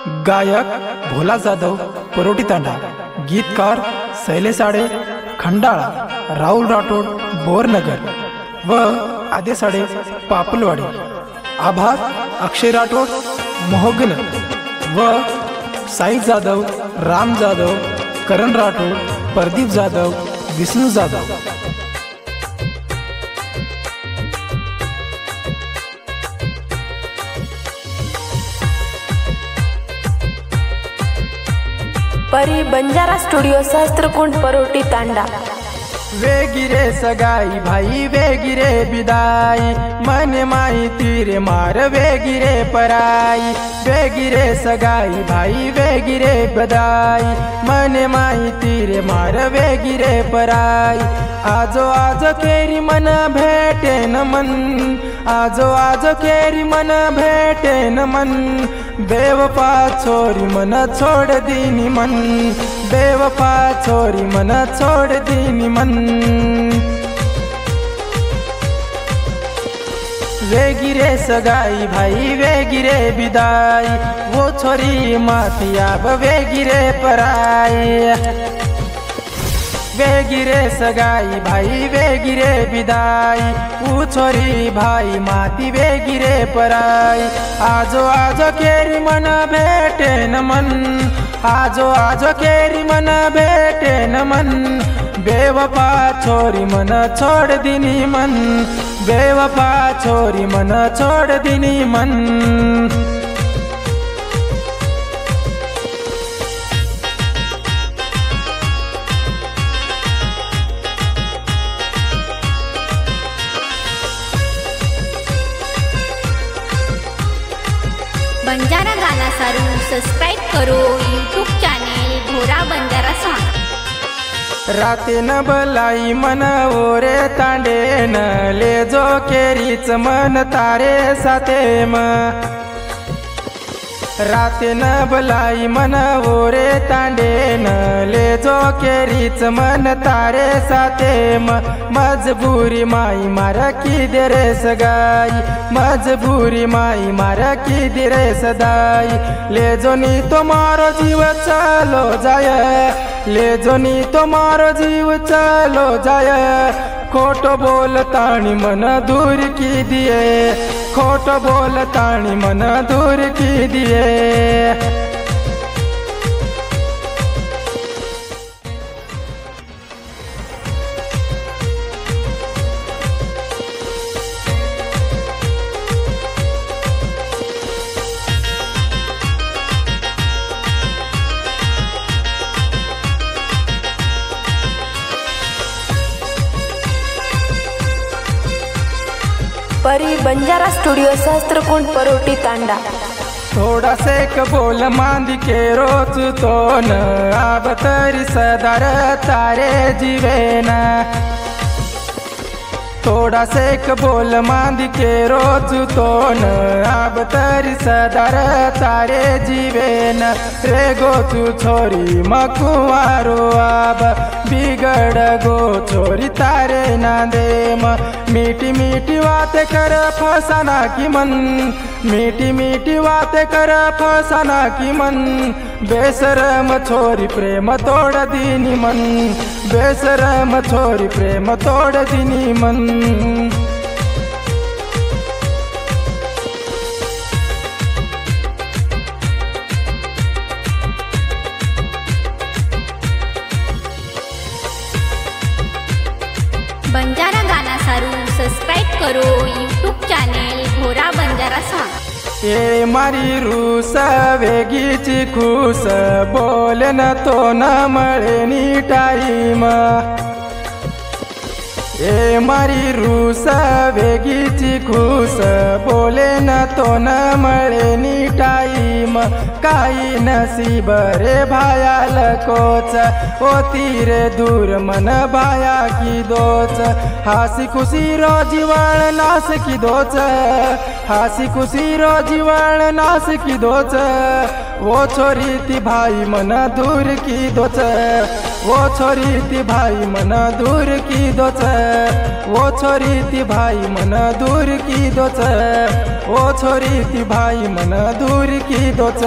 गायक भोला जाधव परोटी तांडा, गीतकार शैलेश साडे खंडाळा, राहुल राठोड बोरनगर व आदे साडे पापलवाडी, आभार अक्षय राठोड मोहगन व साई जाधव, राम जाधव, करण राठोड, प्रदीप जाधव, विष्णू जाधव। परी बंजारा स्टुडिओ सहस्त्रकुंड परोटी तांडा। वेगिरे सगाई भाई वेगिरे बिदाई, मन माई तीर मार वेगिरे पराई। वेगिरे सगाई भाई वेगिरे बदाई, मन माई तीर मार वेगिरे पराई। आजो आजो केरी मन भेटे न मन, आजो आजो केरी मन भेटे न मन। बेवफा छोरी मन छोड़ दीनी मन, बेवफा छोरी मन छोड़ दीनी मन। वेगिरे सगाई भाई वेगिरे बिदाई, वो छोरी माती अब वेगिरे पराई। वेगिरे सगाई भाई वेगिरे बिदाई, वो छोरी भाई माती वेगिरे पराई। आजो आजो केरी मन भेटे न मन, आजो आजो केरी मन भेटे न मन। बेवफा छोरी मन छोड़ दीनी मन, बेवफा छोरी मन छोड़ दीनी मन। बंजारा गाना सारू सब्सक्राइब करो यूट्यूब चैनल भोरा बंजारा सॉन्ग। राते न बलाई मन ओरे तांडे न, ले जो केरीच मन तारे साथे म। राते न बलाई मन ओरे तांडे न, ले जो केरीच मन तारे साथे म। मजबूरी माई मारा की दे रे सगाई, मजबूरी माई मारा की दे रे सदाई। ले जो नी तुम्हारो जीव चलो जाय, ले जो नी तुम्हारो जीव चलो जाय। खोटो बोल ताणी मन दूर की दिए, खोटो बोल ताणी मन दूर की दिए। परी बंजारा स्टुडिओ सहस्त्रकुंड परोटी तांडा। थोड़ा सेक बोल मांद के रोज तो न, अब तरी सदार तारे जीवेना। थोड़ा सेक बोल मांद के रोज तो न, अब तरी सदार तारे जीवेन। रे गो तू छोरी मकुआरो अब बिगड़ गो छोरी तारे ना दे म। मीठी मीठी बातें कर फसाना की मन, मीठी मीठी बातें कर फसाना की मन। बेशरम छोरी प्रेम तोड़ दीनी मन, बेशरम छोरी प्रेम तोड़ दीनी मन। बंजारा गाना सारू सब्सक्राइब करो यूट्यूब चैनल भोरा बंजारा सॉन्ग। ए मारी रूस वेगीची खुश, बोल न तो न मळे नी टाईम। ए मारी रूस वेगीची खुश, बोले न तो न मळे नी टाईम। काही नसीब रे भायाल कोच, होती रे दूर मन भाया की दोच। हासी खुशी रोजी वाळ नास की दोच, हासी खुशी रोजी वाळ नास की दोच। वो छोरी ती भाई मन दूर की दोच, वो छोरी ती भाई मन दूर की दोच, वो छोरी ती भाई मन दूर की दोच। ओ छोरी ती भाई मन दूर की दोच